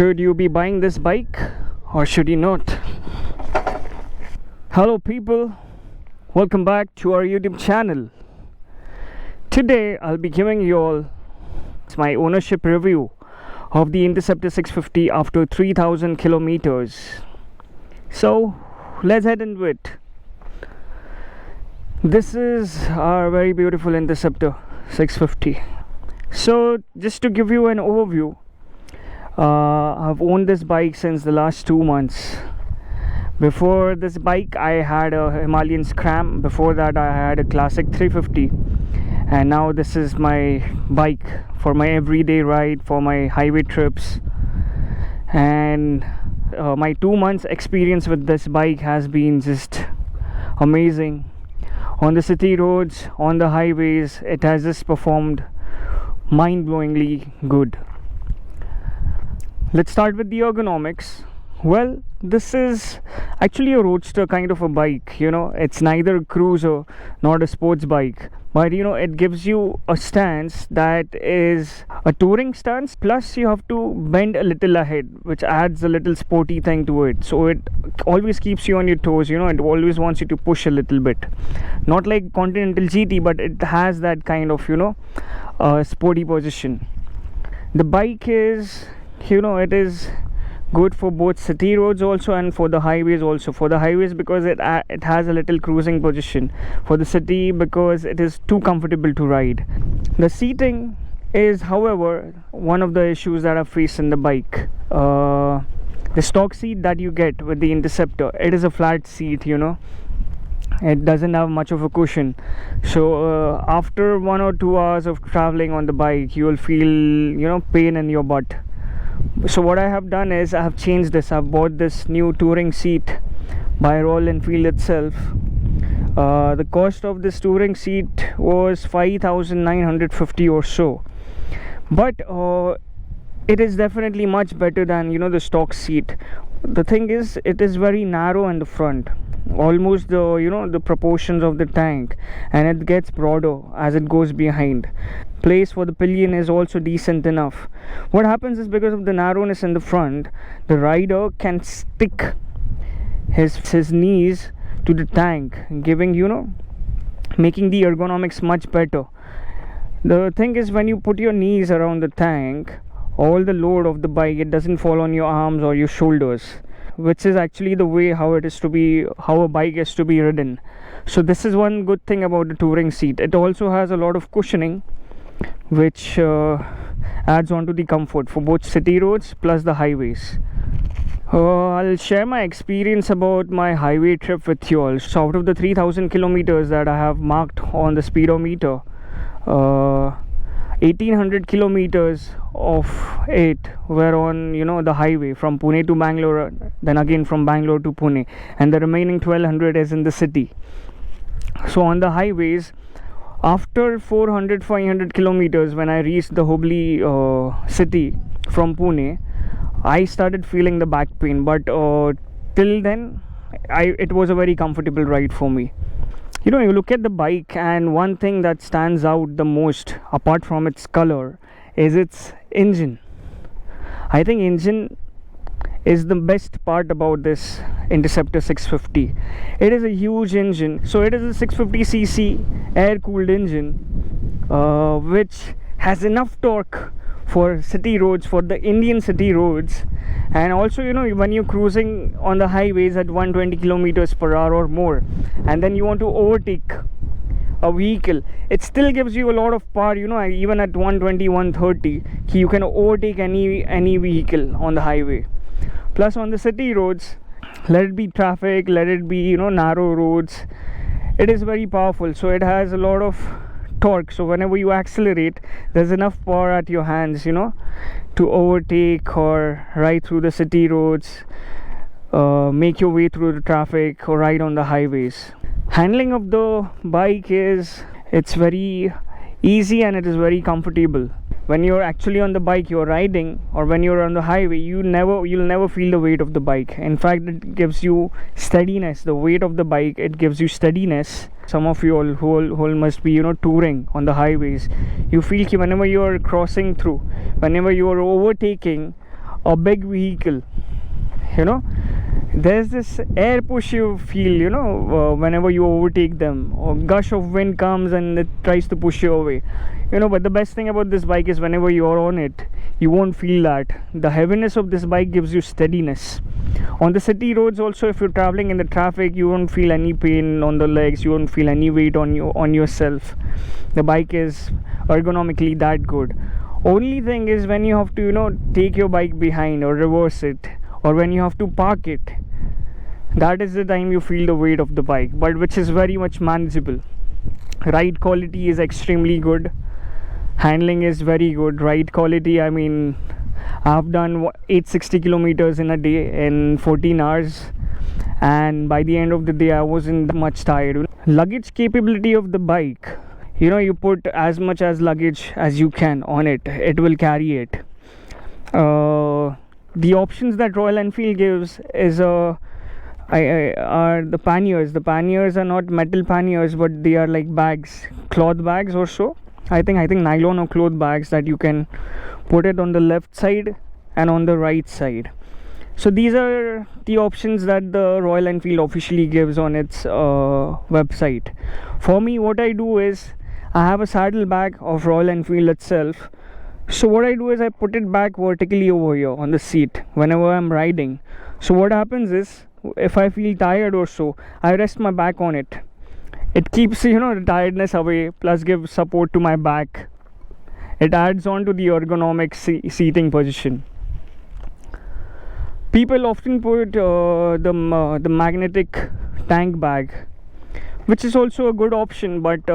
Should you be buying this bike or should you not? Hello people, welcome back to our YouTube channel. Today I'll be giving you all my ownership review of the Interceptor 650 after 3000 kilometers. So let's head into it. This is our very beautiful Interceptor 650. So just to give you an overview, I've owned this bike since the last 2 months. Before this bike I had a Himalayan Scram. Before that I had a classic 350, and now this is my bike for my everyday ride, for my highway trips. And my 2 months experience with this bike has been just amazing. On the city roads, on the highways, it has just performed mind-blowingly good. Let's start with the ergonomics. Well, this is actually a roadster kind of a bike. It's neither a cruiser nor a sports bike, but it gives you a stance that is a touring stance, plus you have to bend a little ahead, which adds a little sporty thing to it. So it always keeps you on your toes. It always wants you to push a little bit, not like Continental GT, but it has that kind of sporty position. The bike is it is good for both city roads also and for the highways also. For the highways because it has a little cruising position. For the city because it is too comfortable to ride. The seating is, however, one of the issues that I face in the bike. The stock seat that you get with the Interceptor, it is a flat seat. It doesn't have much of a cushion. So after 1 or 2 hours of traveling on the bike, you will feel pain in your butt. So what I have done is I have changed this. I've bought this new touring seat by Royalenfield itself. The cost of this touring seat was 5,950 or so, but it is definitely much better than the stock seat. The thing is, it is very narrow in the front, almost the proportions of the tank, and it gets broader as it goes behind. Place for the pillion is also decent enough. What happens is, because of the narrowness in the front, the rider can stick his knees to the tank, giving making the ergonomics much better. The thing is, when you put your knees around the tank, all the load of the bike, it doesn't fall on your arms or your shoulders, which is actually the way how a bike is to be ridden. So this is one good thing about the touring seat. It also has a lot of cushioning, which adds on to the comfort for both city roads plus the highways. I'll share my experience about my highway trip with you all. So out of the 3000 kilometers that I have marked on the speedometer, 1800 kilometers of it were on the highway from Pune to Bangalore, then again from Bangalore to Pune, and the remaining 1200 is in the city. So on the highways, after 400-500 kilometers, when I reached the Hubli city from Pune, I started feeling the back pain, but till then it was a very comfortable ride for me. You look at the bike, and one thing that stands out the most, apart from its color, is its engine. I think engine is the best part about this Interceptor 650. It is a huge engine. So it is a 650cc air-cooled engine, which has enough torque for city roads, for the Indian city roads. And also when you're cruising on the highways at 120 kilometers per hour or more, and then you want to overtake a vehicle, it still gives you a lot of power. Even at 120, 130, you can overtake any vehicle on the highway. Plus on the city roads, let it be traffic, let it be narrow roads, it is very powerful. So it has a lot of torque. So whenever you accelerate, there's enough power at your hands to overtake or ride through the city roads, make your way through the traffic, or ride on the highways. Handling of the bike it's very easy and it is very comfortable. When you're actually on the bike, you're riding, or when you're on the highway, you'll never feel the weight of the bike. In fact, it gives you steadiness. The weight of the bike, it gives you steadiness. Some of you all who must be touring on the highways, you feel whenever you're crossing through, whenever you're overtaking a big vehicle, you know, there's this air push you feel, you know, whenever you overtake them, or gush of wind comes and it tries to push you away, you know. But the best thing about this bike is whenever you're on it, you won't feel that. The heaviness of this bike gives you steadiness. On the city roads also, if you're traveling in the traffic, you won't feel any pain on the legs, you won't feel any weight on yourself. The bike is ergonomically that good. Only thing is when you have to, you know, take your bike behind or reverse it, or when you have to park it, that is the time you feel the weight of the bike, but which is very much manageable. Ride quality is extremely good, handling is very good. Ride quality, I mean, I've done 860 kilometers in a day in 14 hours, and by the end of the day I wasn't much tired. Luggage capability of the bike, you know, you put as much as luggage as you can on it, it will carry it. The options that Royal Enfield gives is are the panniers. The panniers are not metal panniers, but they are like bags, cloth bags or so. I think nylon or cloth bags that you can put it on the left side and on the right side. So these are the options that the Royal Enfield officially gives on its website. For me, what I do is I have a saddle bag of Royal Enfield itself. So what I do is I put it back vertically over here on the seat whenever I'm riding. So what happens is, if I feel tired or so, I rest my back on it. It keeps, you know, the tiredness away, plus gives support to my back. It adds on to the ergonomic seating position. People often put the magnetic tank bag, which is also a good option, but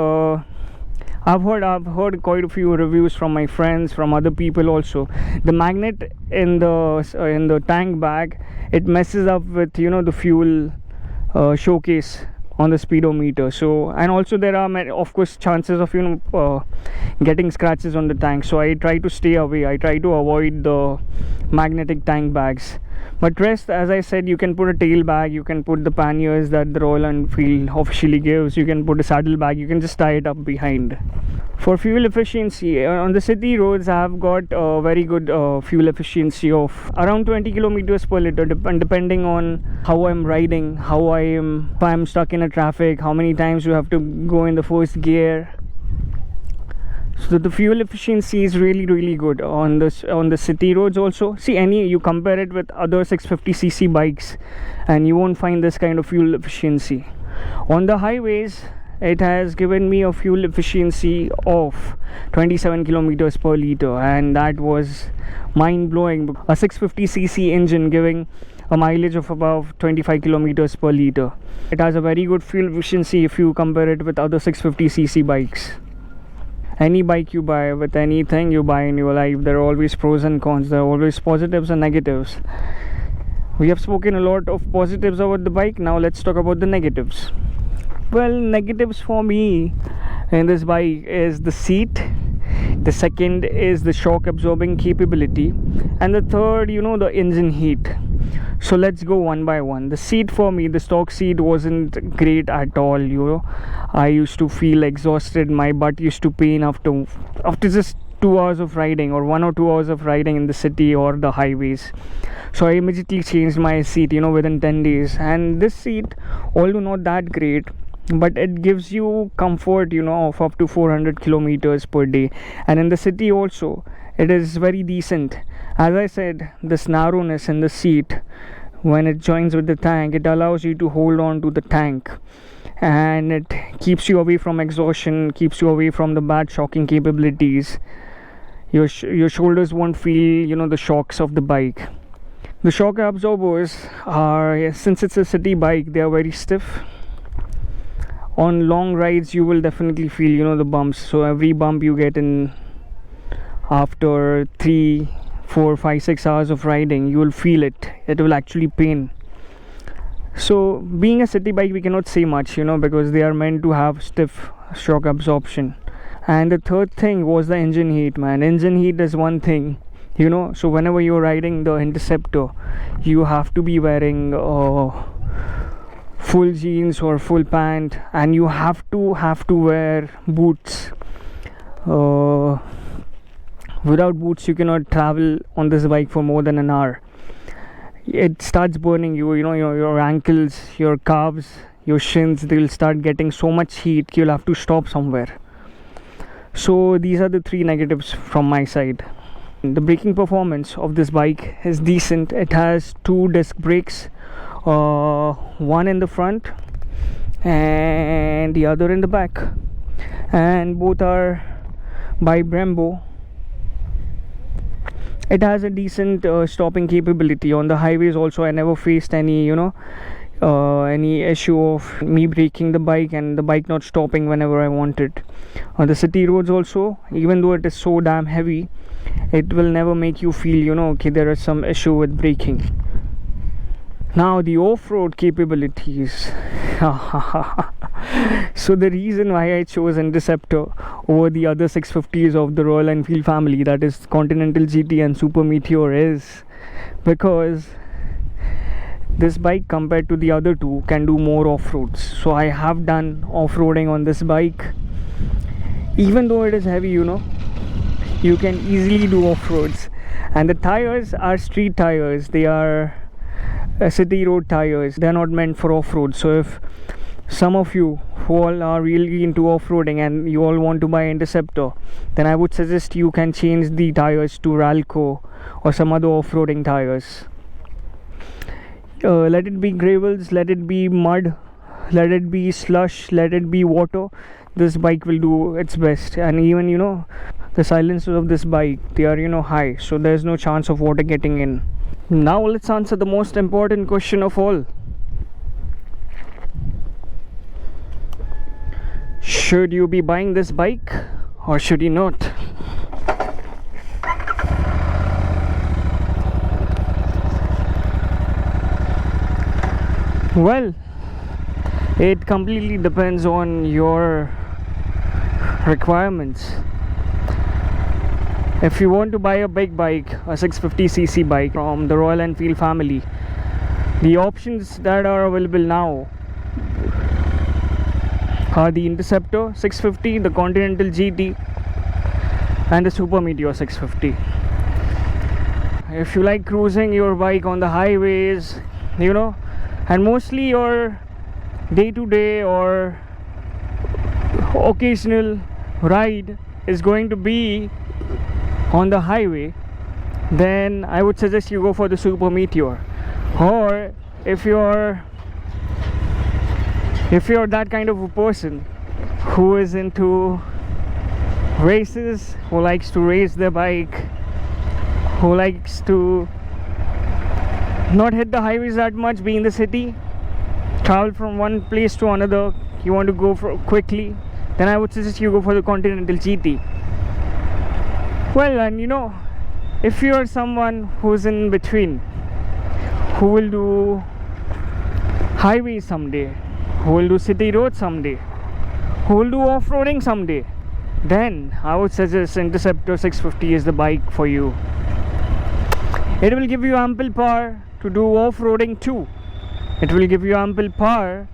I've heard quite a few reviews from my friends, from other people also. The magnet in the tank bag, it messes up with, you know, the fuel showcase on the speedometer. So, and also there are of course chances of, you know, getting scratches on the tank. So I try to stay away. I try to avoid the magnetic tank bags. But rest, as I said, you can put a tail bag, you can put the panniers that the Royal Enfield officially gives, you can put a saddle bag, you can just tie it up behind. For fuel efficiency, on the city roads I have got a very good fuel efficiency of around 20 kilometers per liter, depending on how I'm riding, if I'm stuck in a traffic, how many times you have to go in the first gear. So the fuel efficiency is really good on the city roads also. See, you compare it with other 650cc bikes and you won't find this kind of fuel efficiency. On the highways, it has given me a fuel efficiency of 27 kilometers per liter, and that was mind-blowing. A 650cc engine giving a mileage of about 25 kilometers per liter. It has a very good fuel efficiency if you compare it with other 650cc bikes. Any bike you buy, with anything you buy in your life, there are always pros and cons, there are always positives and negatives. We have spoken a lot of positives about the bike, now let's talk about the negatives. Well, negatives for me in this bike is the seat, the second is the shock absorbing capability, and the third, you know, the engine heat. So let's go one by one. The seat for me, the stock seat wasn't great at all, you know. I used to feel exhausted, my butt used to pain after just 2 hours of riding, or 1 or 2 hours of riding in the city or the highways. So I immediately changed my seat, you know, within 10 days. And this seat, although not that great, but it gives you comfort, you know, of up to 400 kilometers per day. And in the city also, it is very decent. As I said, this narrowness in the seat, when it joins with the tank, it allows you to hold on to the tank, and it keeps you away from exhaustion, keeps you away from the bad shocking capabilities. Your shoulders won't feel, you know, the shocks of the bike. The shock absorbers are, since it's a city bike, they are very stiff. On long rides you will definitely feel, you know, the bumps. So every bump you get in after 3, 4, 5, 6 hours of riding, you will feel it. It will actually pain. So being a city bike, we cannot say much, you know, because they are meant to have stiff shock absorption. And the third thing was the engine heat, man. Engine heat is one thing, you know. So whenever you're riding the Interceptor, you have to be wearing full jeans or full pant, and you have to wear boots. Without boots you cannot travel on this bike for more than an hour. It starts burning you, your ankles, your calves, your shins, they'll start getting so much heat you'll have to stop somewhere. So these are the three negatives from my side. The braking performance of this bike is decent. It has 2 disc brakes, one in the front and the other in the back, and both are by Brembo. It has a decent stopping capability on the highways also. I never faced any any issue of me braking the bike and the bike not stopping whenever I wanted. On the city roads also, even though it is so damn heavy, it will never make you feel okay, there is some issue with braking. Now the off-road capabilities. So the reason why I chose Interceptor over the other 650s of the Royal Enfield family, that is Continental GT and Super Meteor, is because this bike compared to the other two can do more off-roads. So I have done off-roading on this bike. Even though it is heavy, you can easily do off-roads. And the tires are street tires. They are city road tires. They are not meant for off-road. So if some of you who all are really into off-roading and you all want to buy Interceptor, then I would suggest you can change the tires to Ralco or some other off-roading tires. Let it be gravels, let it be mud, let it be slush, let it be water, this bike will do its best. And even the silencers of this bike, they are high, so there's no chance of water getting in. Now let's answer the most important question of all. Should you be buying this bike or should you not? Well, it completely depends on your requirements. If you want to buy a big bike, a 650cc bike from the Royal Enfield family, the options that are available now are the Interceptor 650, the Continental GT and the Super Meteor 650. If you like cruising your bike on the highways, and mostly your day-to-day or occasional ride is going to be on the highway, then I would suggest you go for the Super Meteor. Or if you're that kind of a person who is into races, who likes to race their bike, who likes to not hit the highways that much, be in the city, travel from one place to another, you want to go for quickly, then I would suggest you go for the Continental GT. Well, and if you are someone who's in between, who will do highways someday, who will do city roads someday, who will do off-roading someday, then I would suggest Interceptor 650 is the bike for you. It will give you ample power to do off-roading too. It will give you ample power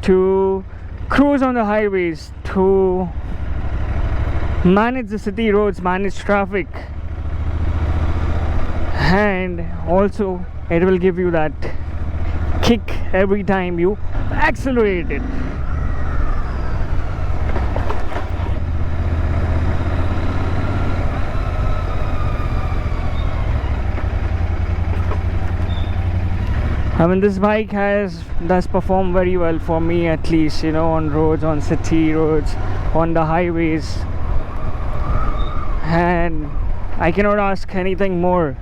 to cruise on the highways, to manage the city roads, manage traffic, and also it will give you that kick every time you accelerate it. I mean, this bike does perform very well for me, at least, on roads, on city roads, on the highways, and I cannot ask anything more.